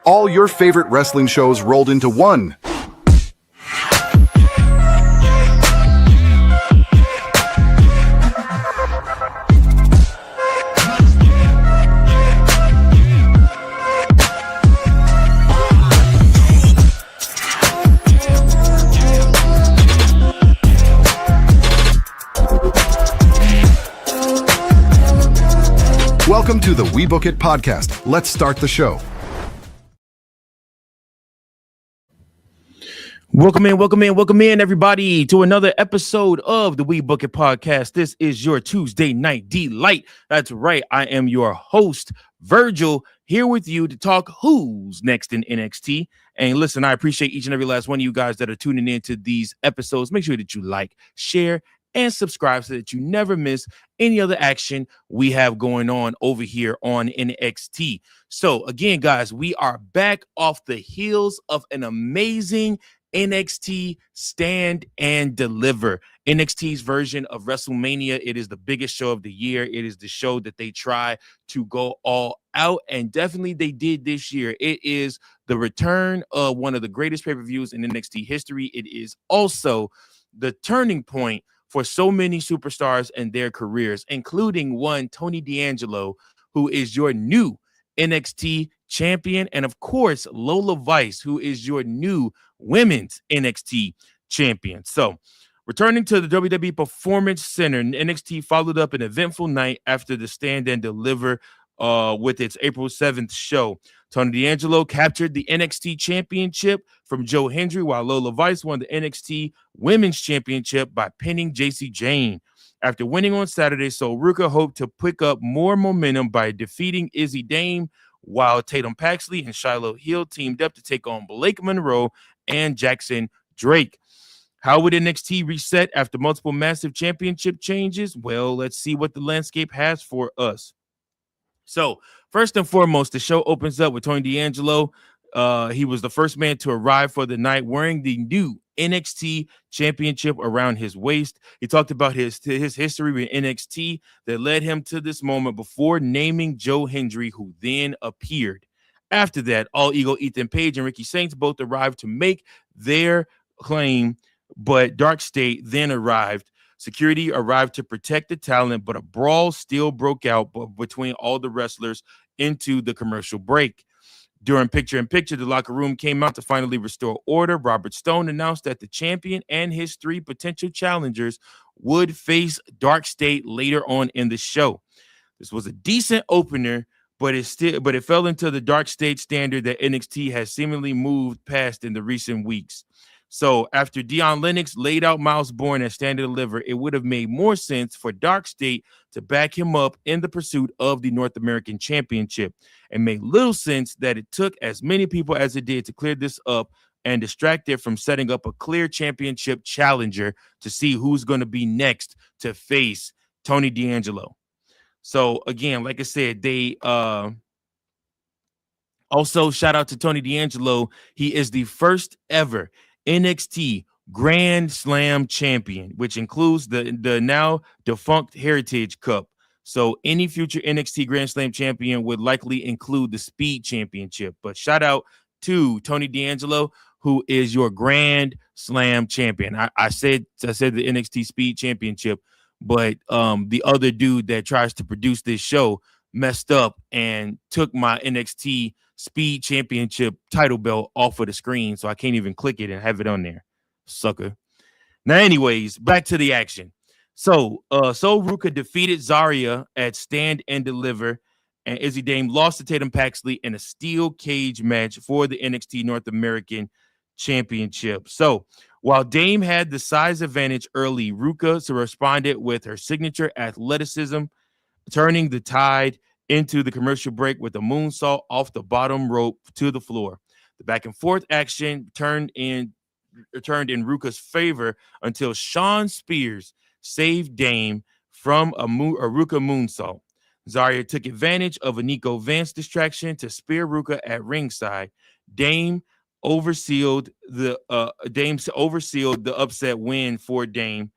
All your favorite wrestling shows rolled into one. Welcome to the We Book It podcast. Let's start the show. Welcome in, everybody, to another episode of the We Book It podcast. This is your Tuesday night delight. That's right. I am your host, Virgil, here with you to talk who's next in NXT. And listen, I appreciate each and every last one of you guys that are tuning into these episodes. Make sure that you like, share, and subscribe so that you never miss any other action we have going on over here on NXT. So again, guys, we are back off the heels of an amazing NXT Stand and Deliver, NXT's version of WrestleMania. It is the biggest show of the year. It is the show that they try to go all out, and definitely they did this year. It is the return of one of the greatest pay-per-views in NXT history. It is also the turning point for so many superstars and their careers, including one Tony D'Angelo, who is your new NXT champion, and of course Lola Vice, who is your new women's NXT champion. So returning to the WWE Performance Center, NXT followed up an eventful night after the Stand and Deliver with its April 7th show. Tony D'Angelo captured the NXT championship from Joe Hendry, while Lola Vice won the NXT Women's Championship by pinning JC Jane. After winning on Saturday, Sol Ruca hoped to pick up more momentum by defeating Izzy Dame, while Tatum Paxley and Shiloh Hill teamed up to take on Blake Monroe and Jackson Drake. How would NXT reset after multiple massive championship changes? Well, let's see what the landscape has for us. So, first and foremost, the show opens up with Tony D'Angelo. He was the first man to arrive for the night wearing the new NXT championship around his waist. He talked about his history with NXT that led him to this moment before naming Joe Hendry, who then appeared. After that, All Ego Ethan Page and Ricky Saints both arrived to make their claim, but Dark State then arrived. Security arrived to protect the talent, but a brawl still broke out between all the wrestlers into the commercial break. During picture-in-picture, the locker room came out to finally restore order. Robert Stone announced that the champion and his three potential challengers would face Dark State later on in the show. This was a decent opener, but it fell into the Dark State standard that NXT has seemingly moved past in the recent weeks. So after Dion Lennox laid out Miles Bourne as Stand and Deliver, it would have made more sense for Dark State to back him up in the pursuit of the North American Championship. It made little sense that it took as many people as it did to clear this up and distract it from setting up a clear championship challenger to see who's going to be next to face Tony D'Angelo. So again, like I said, they also shout out to Tony D'Angelo. He is the first ever NXT Grand Slam champion, which includes the now defunct Heritage Cup. So any future NXT Grand Slam champion would likely include the Speed Championship. But shout out to Tony D'Angelo, who is your Grand Slam champion. I said the NXT Speed Championship, but the other dude that tries to produce this show messed up and took my NXT Speed Championship title belt off of the screen, so I can't even click it and have it on there. Sucker. Now, anyways, back to the action. So, Sol Ruca defeated Zarya at Stand and Deliver, and Izzy Dame lost to Tatum Paxley in a steel cage match for the NXT North American Championship. So, while Dame had the size advantage early, Ruca responded with her signature athleticism, turning the tide into the commercial break with a moonsault off the bottom rope to the floor. The back and forth action turned in Ruca's favor until Sean Spears saved Dame from a Ruca moonsault. Zarya took advantage of a Nico Vance distraction to spear Ruca at ringside. Dame oversealed the upset win for Dame.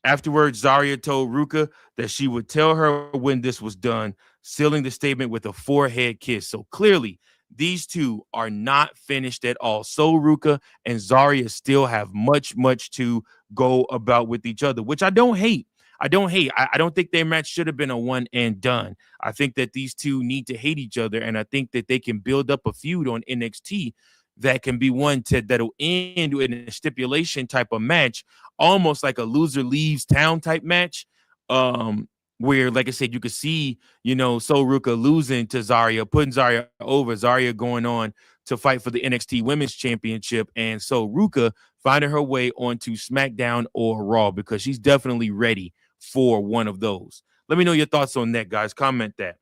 Afterwards, Zarya told Ruka that she would tell her when this was done, sealing the statement with a forehead kiss. So clearly, these two are not finished at all. So Ruka and Zarya still have much to go about with each other, which I don't hate. I don't think their match should have been a one and done. I think that these two need to hate each other, and I think that they can build up a feud on NXT that can be one that'll end in a stipulation type of match, almost like a loser leaves town type match. Where, like I said, you could see, Sol Ruka losing to Zarya, putting Zarya over, Zarya going on to fight for the NXT Women's Championship, and Sol Ruka finding her way onto SmackDown or Raw because she's definitely ready for one of those. Let me know your thoughts on that, guys. Comment that.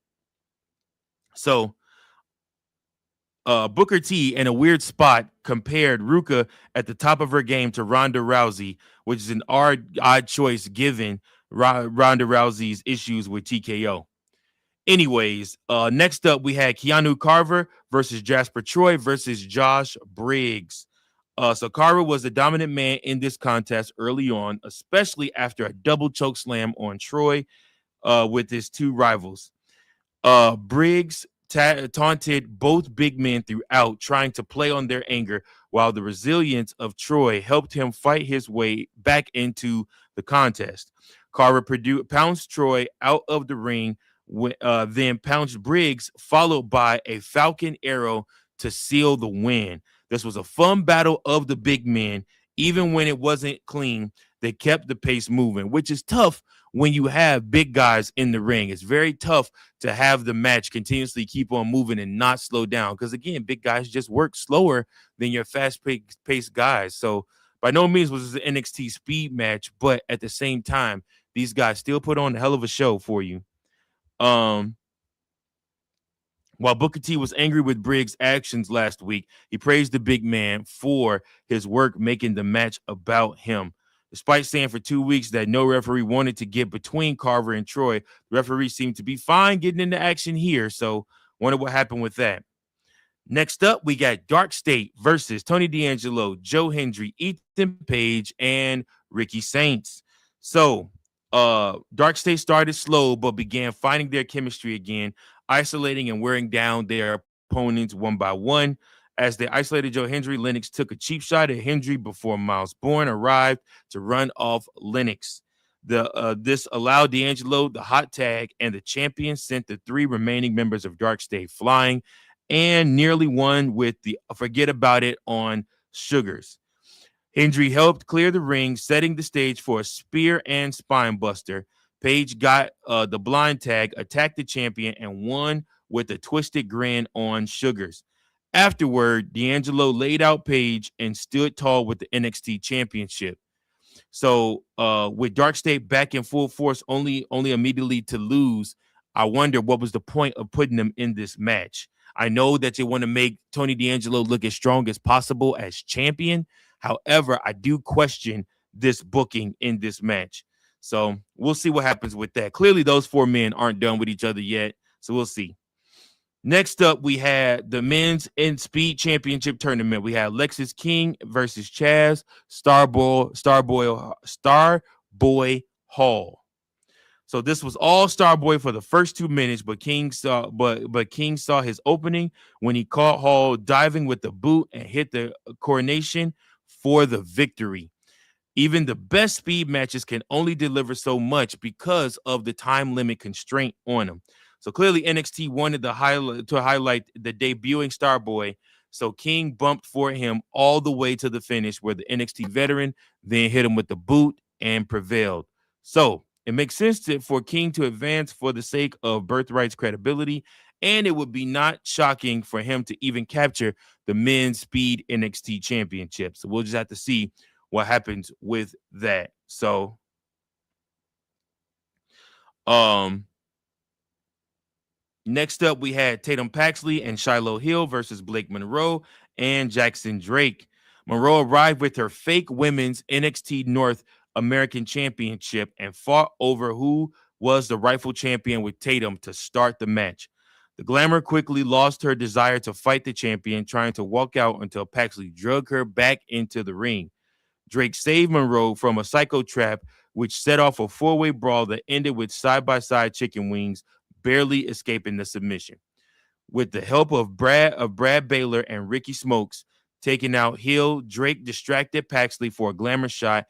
So, Booker T in a weird spot compared Ruka at the top of her game to Ronda Rousey, which is an odd choice given Ronda Rousey's issues with TKO. Anyways, next up we had Keanu Carver versus Jasper Troy versus Josh Briggs. So Carver was the dominant man in this contest early on, especially after a double choke slam on Troy with his two rivals. Briggs taunted both big men throughout, trying to play on their anger, while the resilience of Troy helped him fight his way back into the contest. Carver pounced Troy out of the ring, then pounced Briggs, followed by a Falcon Arrow to seal the win. This was a fun battle of the big men. Even when it wasn't clean, they kept the pace moving, which is tough when you have big guys in the ring. It's very tough to have the match continuously keep on moving and not slow down because, again, big guys just work slower than your fast-paced guys. So by no means was this an NXT speed match, but at the same time, these guys still put on a hell of a show for you. While Booker T was angry with Briggs' actions last week, he praised the big man for his work making the match about him. Despite saying for 2 weeks that no referee wanted to get between Carver and Troy, the referee seemed to be fine getting into action here, so wonder what happened with that. Next up, we got Dark State versus Tony D'Angelo, Joe Hendry, Ethan Page, and Ricky Saints. So, Dark State started slow but began finding their chemistry again, isolating and wearing down their opponents one by one. As they isolated Joe Hendry, Lennox took a cheap shot at Hendry before Miles Bourne arrived to run off Lennox. This allowed D'Angelo the hot tag, and the champion sent the three remaining members of Dark State flying and nearly won with the forget about it on Sugars. Hendry helped clear the ring, setting the stage for a spear and spine buster. Page got the blind tag, attacked the champion, and won with a twisted grin on Sugars. Afterward, D'Angelo laid out Page and stood tall with the NXT Championship. So with Dark State back in full force, only immediately to lose, I wonder what was the point of putting them in this match. I know that they want to make Tony D'Angelo look as strong as possible as champion. However, I do question this booking in this match. So we'll see what happens with that. Clearly, those four men aren't done with each other yet. So we'll see. Next up, we had the men's in speed championship tournament. We had Lexis King versus Chaz Starboy Hall. So this was all Starboy for the first 2 minutes, but King saw his opening when he caught Hall diving with the boot and hit the coronation for the victory. Even the best speed matches can only deliver so much because of the time limit constraint on them. So clearly NXT wanted to highlight the debuting Starboy. So King bumped for him all the way to the finish where the NXT veteran then hit him with the boot and prevailed. So it makes sense for King to advance for the sake of Birthright's credibility, and it would be not shocking for him to even capture the men's speed NXT championship. So we'll just have to see what happens with that. So, next up, we had Tatum Paxley and Shiloh Hill versus Blake Monroe and Jackson Drake. Monroe arrived with her fake women's NXT North American Championship and fought over who was the rightful champion with Tatum to start the match. The Glamour quickly lost her desire to fight the champion, trying to walk out until Paxley drug her back into the ring. Drake saved Monroe from a psycho trap which set off a four-way brawl that ended with side-by-side chicken wings barely escaping the submission. With the help of Brad Baylor and Ricky Smokes taking out Hill, Drake distracted Paxley for a glamour shot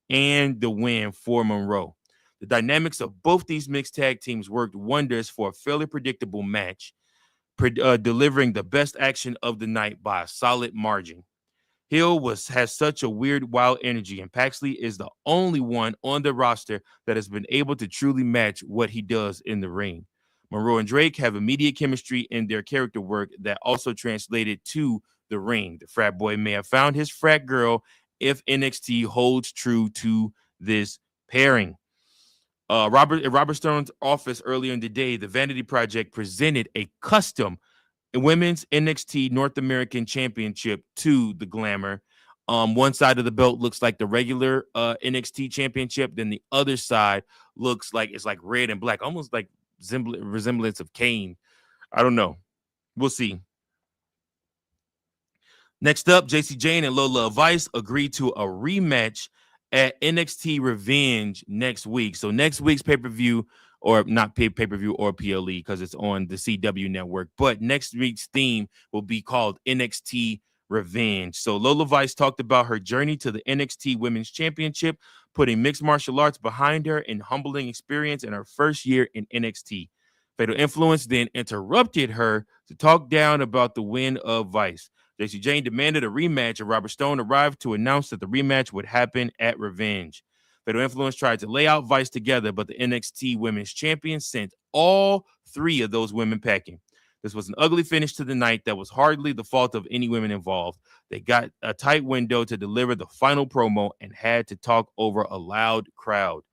and the win for Monroe. The dynamics of both these mixed tag teams worked wonders for a fairly predictable match, delivering the best action of the night by a solid margin. Hill has such a weird, wild energy, and Paxley is the only one on the roster that has been able to truly match what he does in the ring. Monroe and Drake have immediate chemistry in their character work that also translated to the ring. The frat boy may have found his frat girl if NXT holds true to this pairing. Robert Stone's office earlier in the day, the Vanity Project presented a custom women's NXT North American Championship to the Glamour. One side of the belt looks like the regular NXT Championship. Then the other side looks like it's like red and black, almost like resemblance of Kane. I don't know. We'll see. Next up, JC Jane and Lola Vice agreed to a rematch at NXT Revenge next week. So next week's pay-per-view, or not pay-per-view or PLE because it's on the CW network, but next week's theme will be called NXT Revenge. So Lola Vice talked about her journey to the NXT Women's Championship, putting mixed martial arts behind her and humbling experience in her first year in NXT. Fatal Influence then interrupted her to talk down about the win of Vice. JC Jane demanded a rematch, and Robert Stone arrived to announce that the rematch would happen at Revenge. Fatal Influence tried to lay out Vice together, but the NXT Women's Champion sent all three of those women packing. This was an ugly finish to the night that was hardly the fault of any women involved. They got a tight window to deliver the final promo and had to talk over a loud crowd.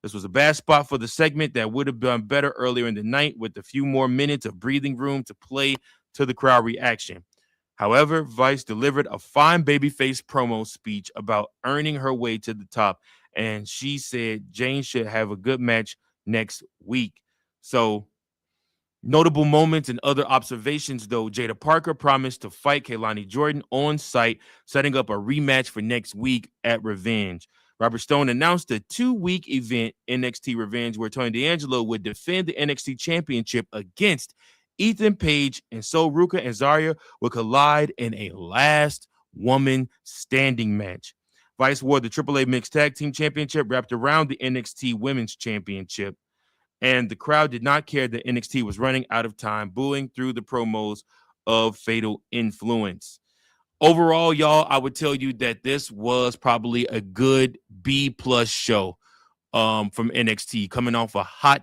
This was a bad spot for the segment that would have been better earlier in the night with a few more minutes of breathing room to play to the crowd reaction. However, Vice delivered a fine babyface promo speech about earning her way to the top, and she said Jane should have a good match next week. So, notable moments and other observations, though. Jada Parker promised to fight Kaylani Jordan on site, setting up a rematch for next week at Revenge. Robert Stone announced a 2-week event, NXT Revenge, where Tony D'Angelo would defend the NXT Championship against Ethan Page, and so Ruka and Zarya would collide in a last woman standing match. Vice wore the AAA Mixed Tag Team Championship wrapped around the NXT Women's Championship, and the crowd did not care that NXT was running out of time, booing through the promos of Fatal Influence. Overall, y'all, I would tell you that this was probably a good B+ show from NXT, coming off a hot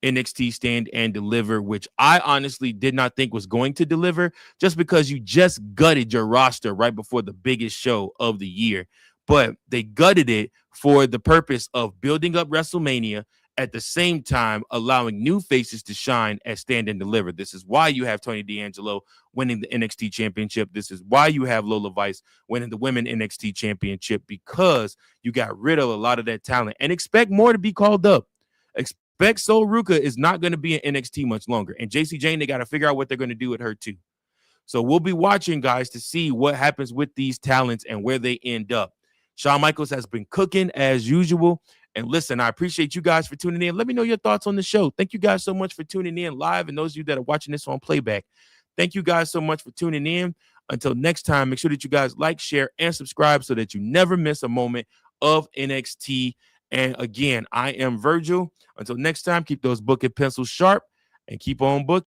NXT Stand and Deliver, which I honestly did not think was going to deliver, just because you just gutted your roster right before the biggest show of the year. But they gutted it for the purpose of building up WrestleMania, at the same time allowing new faces to shine at Stand and Deliver. This is why you have Tony D'Angelo winning the NXT Championship. This is why you have Lola Vice winning the Women NXT Championship, because you got rid of a lot of that talent and expect more to be called up. Expect Sol Ruka is not going to be in NXT much longer. And JC Jane, they got to figure out what they're going to do with her too. So we'll be watching, guys, to see what happens with these talents and where they end up. Shawn Michaels has been cooking as usual. And listen, I appreciate you guys for tuning in. Let me know your thoughts on the show. Thank you guys so much for tuning in live. And those of you that are watching this on playback, thank you guys so much for tuning in. Until next time, make sure that you guys like, share, and subscribe so that you never miss a moment of NXT. And again, I am Virgil. Until next time, keep those book and pencils sharp and keep on booking.